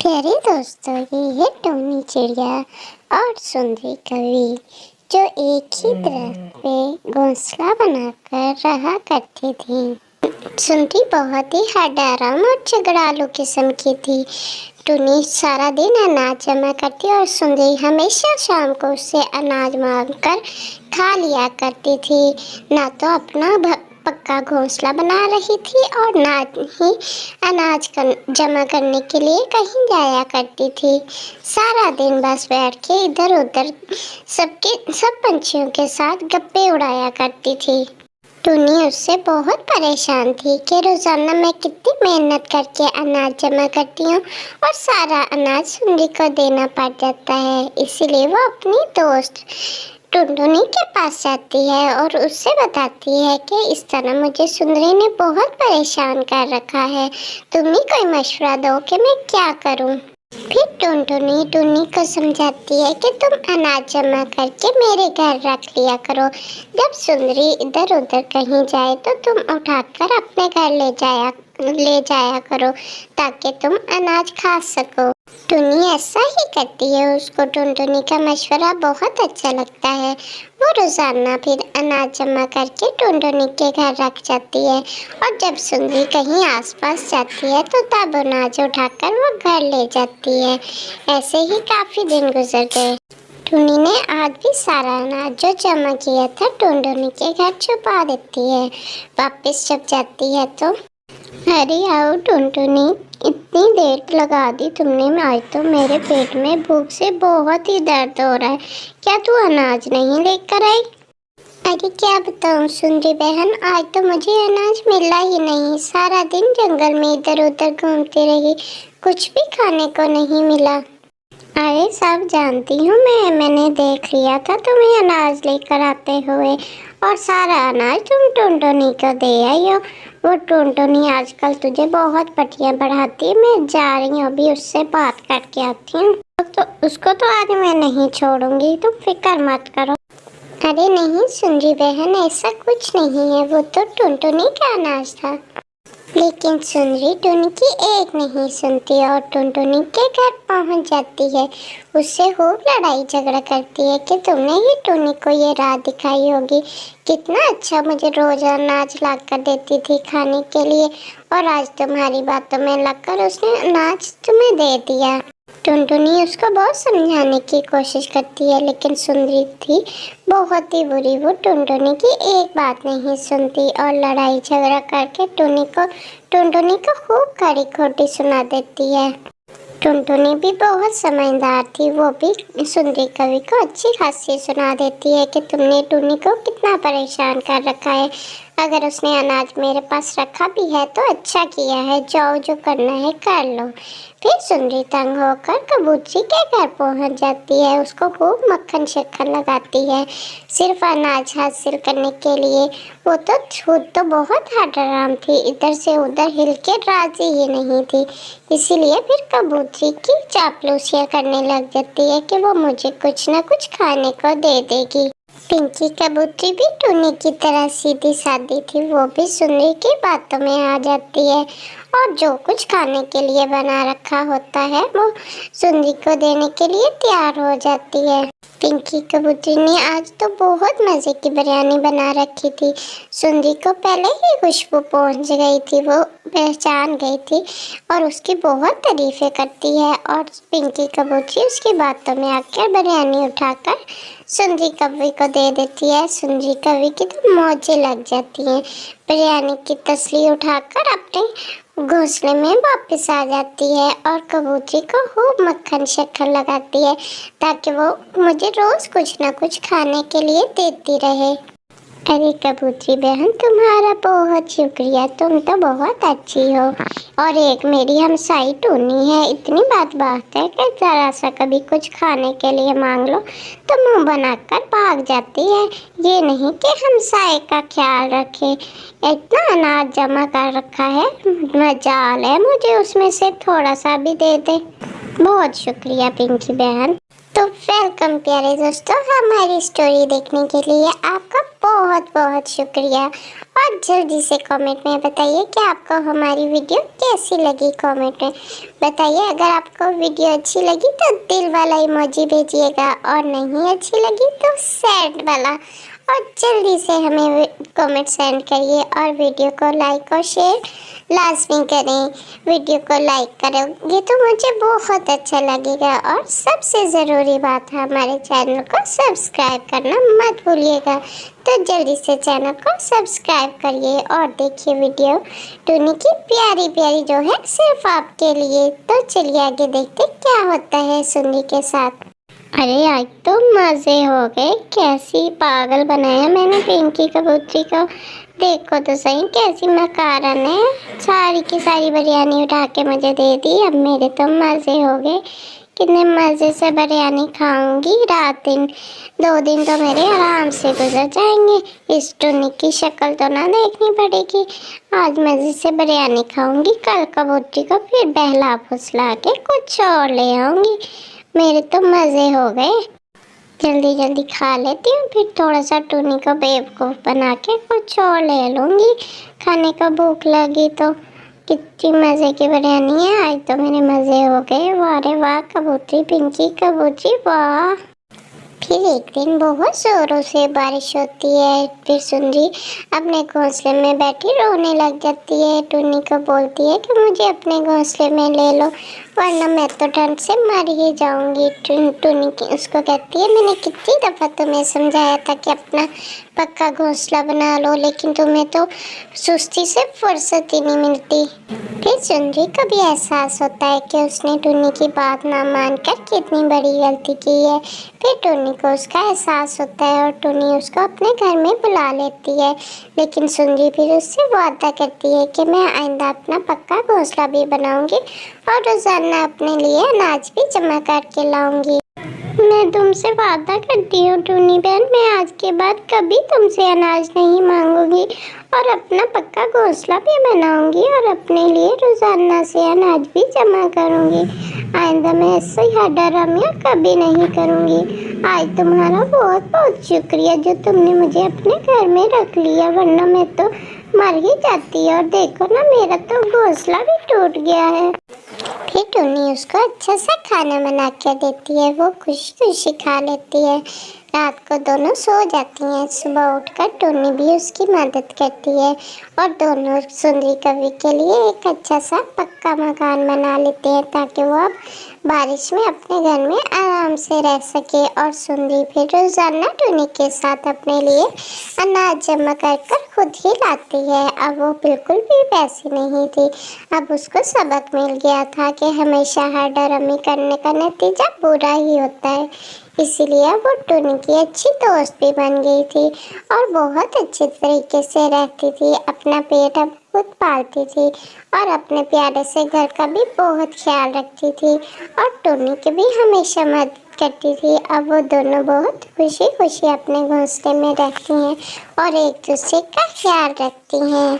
प्यारे दोस्तों, ये है टोनी चिड़िया और सुंदरी कवि जो एक ही दरख्त पे घोंसला बनाकर रहा करती थी। सुंदरी बहुत ही हड़ाराम और झगड़ालू किस्म की थी। टोनी सारा दिन अनाज जमा करती और सुंदरी हमेशा शाम को उससे अनाज मांगकर खा लिया करती थी। ना तो अपना पक्का घोंसला बना रही थी और ना ही अनाज जमा करने के लिए कहीं जाया करती थी। सारा दिन बस बैठ के इधर उधर सब पंछियों के साथ गप्पे उड़ाया करती थी। टुनी उससे बहुत परेशान थी कि रोजाना मैं कितनी मेहनत करके अनाज जमा करती हूँ और सारा अनाज सुंदरी को देना पड़ जाता है। इसीलिए वो अपनी दोस्त टुनटुनी के पास जाती है और उससे बताती है कि इस तरह मुझे सुंदरी ने बहुत परेशान कर रखा है। तुम ही कोई मशवरा दो कि मैं क्या करूं। फिर टुनटुनी टुनी को समझाती है कि तुम अनाज जमा करके मेरे घर रख लिया करो। जब सुंदरी इधर उधर कहीं जाए तो तुम उठाकर अपने घर ले जाया करो ताकि तुम अनाज खा सको। टुनी ऐसा ही करती है। उसको टुनटुनी का मशवरा बहुत अच्छा लगता है। वो रोजाना फिर अनाज जमा करके टुनटुनी के घर रख जाती है और जब सुंदरी कहीं आसपास जाती है तो तब अनाज उठाकर वो घर ले जाती है। ऐसे ही काफी दिन गुजर गए। टुनी ने आज भी सारा अनाज जो जमा किया था टुनटुनी के घर छुपा देती है। वापस जब जाती है तो अरे आओ टुनटुनी, इतनी देर लगा दी तुमने। आज तो मेरे पेट में भूख से बहुत ही दर्द हो रहा है। क्या तू अनाज नहीं लेकर आई? अरे क्या बताऊं सुंदरी बहन, आज तो मुझे अनाज मिला ही नहीं। सारा दिन जंगल में इधर उधर घूमती रही, कुछ भी खाने को नहीं मिला। अरे सब जानती हूँ मैंने देख लिया था तुम्हें अनाज लेकर आते हुए और सारा अनाज तुम टुनटुनी को दे आई हो। वो टुनटुनी आजकल तुझे बहुत पटियां बढ़ाती है। मैं जा रही हूँ, अभी उससे बात करके आती हूँ। तो उसको तो आज मैं नहीं छोड़ूंगी, तुम फिक्र मत करो। अरे नहीं सुंदरी बहन, ऐसा कुछ नहीं है। वो तो टुनटुनी का अनाज था। लेकिन सुंदरी टुनी की एक नहीं सुनती और टुनटुनी के घर पहुंच जाती है। उससे खूब लड़ाई झगड़ा करती है कि तुमने ही टुनी को ये राह दिखाई होगी। कितना अच्छा मुझे रोज अनाज ला कर देती थी खाने के लिए और आज तुम्हारी बातों में लगकर उसने अनाज तुम्हें दे दिया। टुनटुनी उसको बहुत समझाने की कोशिश करती है लेकिन सुंदरी थी बहुत ही बुरी। वो टुनटुनी की एक बात नहीं सुनती और लड़ाई झगड़ा करके टुनटुनी को खूब खरी खोटी सुना देती है। टुनटुनी भी बहुत समझदार थी। वो भी सुंदरी कवि को अच्छी खासी सुना देती है कि तुमने टुनी को कितना परेशान कर रखा है। अगर उसने अनाज मेरे पास रखा भी है तो अच्छा किया है। जाओ, जो करना है कर लो। फिर सुंदरी तंग होकर कबूतरी के घर पहुंच जाती है। उसको खूब मक्खन शक्कर लगाती है सिर्फ अनाज हासिल करने के लिए। वो तो खुद तो बहुत हड़ाराम थी, इधर से उधर हिल के राजी ही नहीं थी। इसीलिए फिर कबूतरी की चापलूसियाँ करने लग जाती है कि वो मुझे कुछ न कुछ खाने को दे देगी। पिंकी कबूतरी भी टुनी की तरह सीधी सादी थी। वो भी सुंदरी की बातों में आ जाती है और जो कुछ खाने के लिए बना रखा होता है वो सुंदरी को देने के लिए तैयार हो जाती है। पिंकी कबूतरी ने आज तो बहुत मज़े की बिरयानी बना रखी थी। सुंदरी को पहले ही खुशबू पहुंच गई थी, वो पहचान गई थी और उसकी बहुत तारीफें करती है और पिंकी कबूतरी उसकी बातों में आकर बिरयानी उठाकर सुंदरी कवि को दे देती है। सुंदरी कवि की तो मौजें लग जाती हैं। बिरयानी की तसली उठाकर अपने घोंसले में वापस आ जाती है और कबूतरी को खूब मक्खन शक्कर लगाती है ताकि वो मुझे रोज कुछ ना कुछ खाने के लिए देती रहे। अरे कबूतरी बहन, तुम्हारा बहुत शुक्रिया, तुम तो बहुत अच्छी हो। और एक मेरी हमसाई टूनी है, इतनी बात है कि जरा सा कभी कुछ खाने के लिए मांग लो तो मुंह बनाकर भाग जाती है। ये नहीं कि हमसाए का ख्याल रखे। इतना अनाज जमा कर रखा है, मजाल है मुझे उसमें से थोड़ा सा भी दे दे। बहुत शुक्रिया पिंकी बहन। तो वेलकम प्यारे दोस्तों, हमारी स्टोरी देखने के लिए आपका बहुत बहुत शुक्रिया। और जल्दी से कमेंट में बताइए कि आपको हमारी वीडियो कैसी लगी। कमेंट में बताइए। अगर आपको वीडियो अच्छी लगी तो दिल वाला इमोजी भेजिएगा, और नहीं अच्छी लगी तो सैड वाला। और जल्दी से हमें कमेंट सेंड करिए, और वीडियो को लाइक और शेयर लाजमी करें। वीडियो को लाइक करोगे तो मुझे बहुत अच्छा लगेगा, और सबसे ज़रूरी बात है हमारे चैनल को सब्सक्राइब करना मत भूलिएगा। तो जल्दी से चैनल को सब्सक्राइब करिए और देखिए वीडियो टूनी की प्यारी प्यारी जो है सिर्फ आपके लिए। तो चलिए आगे देखते क्या होता है सुन्नी के साथ। अरे आज तो मज़े हो गए। कैसी पागल बनाया मैंने पिंकी कबूतरी को। देखो तो सही कैसी मकारा ने सारी की सारी बिरयानी उठा के मुझे दे दी। अब मेरे तो मज़े हो गए। कितने मज़े से बिरयानी खाऊंगी। रात दिन 2 दिन तो मेरे आराम से गुजर जाएंगे। इस टुन्नी की शक्ल तो ना देखनी पड़ेगी। आज मज़े से बिरयानी खाऊंगी। कल कबूतरी को फिर बहला फुसला के कुछ और ले आऊंगी। मेरे तो मज़े हो गए। जल्दी जल्दी खा लेती हूँ, फिर थोड़ा सा टूनी को बेवकूफ़ बना के कुछ और ले लूँगी। खाने का भूख लगी तो। कितनी मज़े की बिरयानी है आज तो। मेरे मज़े हो गए। वाह रे वाह कबूतरी, पिंकी कबूतरी, वाह। फिर एक दिन बहुत ज़ोरों से बारिश होती है। फिर सुंदरी अपने घोंसले में बैठी रोने लग जाती है। टुन्नी को बोलती है कि मुझे अपने घोंसले में ले लो, वरना मैं तो ठंड से मर ही जाऊंगी। टुन्नी उसको कहती है, मैंने कितनी दफ़ा तुम्हें समझाया था कि अपना पक्का घोंसला बना लो, लेकिन तुम्हें तो सुस्ती से फुर्सत ही नहीं मिलती। फिर सुंदरी को भी एहसास होता है कि उसने टुन्नी की बात ना मानकर कितनी बड़ी गलती की है। फिर टुन्नी को उसका एहसास होता है और टुन्नी उसको अपने घर में बुला लेती है। लेकिन सुंदरी फिर उससे वादा करती है कि मैं आइंदा अपना पक्का घोंसला भी बनाऊंगी और रोज़ाना अपने लिए अनाज भी जमा करके लाऊंगी। मैं तुमसे वादा करती हूँ टुन्नी बहन, मैं आज के बाद कभी तुमसे अनाज नहीं मांगूंगी और अपना पक्का घोंसला भी बनाऊंगी और अपने लिए रोज़ाना से अनाज भी जमा करूंगी। आइंदा मैं ऐसे हरामियाँ कभी नहीं करूंगी। आज तुम्हारा बहुत बहुत शुक्रिया जो तुमने मुझे अपने घर में रख लिया, वरना मैं तो मर ही जाती। और देखो ना, मेरा तो घोंसला भी टूट गया है। फिर टुन्नी उसको अच्छा सा खाना बना के देती है। वो खुशी खुशी खा लेती है। रात को दोनों सो जाती हैं। सुबह उठकर टुन्नी भी उसकी मदद करती है और दोनों सुंदरी कवि के लिए एक अच्छा सा पक्का मकान बना लेते हैं, ताकि वो अब बारिश में अपने घर में आराम से रह सके। और सुंदरी फिर रोज़ाना टुन्नी के साथ अपने लिए अनाज जमा कर खुद ही लाती है। अब वो बिल्कुल भी वैसी नहीं थी। अब उसको सबक मिल गया था कि हमेशा हरदर्मी करने का नतीजा बुरा ही होता है। इसीलिए वो टुन्नी की अच्छी दोस्त भी बन गई थी और बहुत अच्छे तरीके से रहती थी। अपना पेट अब खुद पालती थी और अपने प्यारे से घर का भी बहुत ख्याल रखती थी और टुन्नी की भी हमेशा मदद करती थी। अब वो दोनों बहुत खुशी खुशी अपने घोंसले में रहती हैं और एक दूसरे का ख्याल रखती हैं।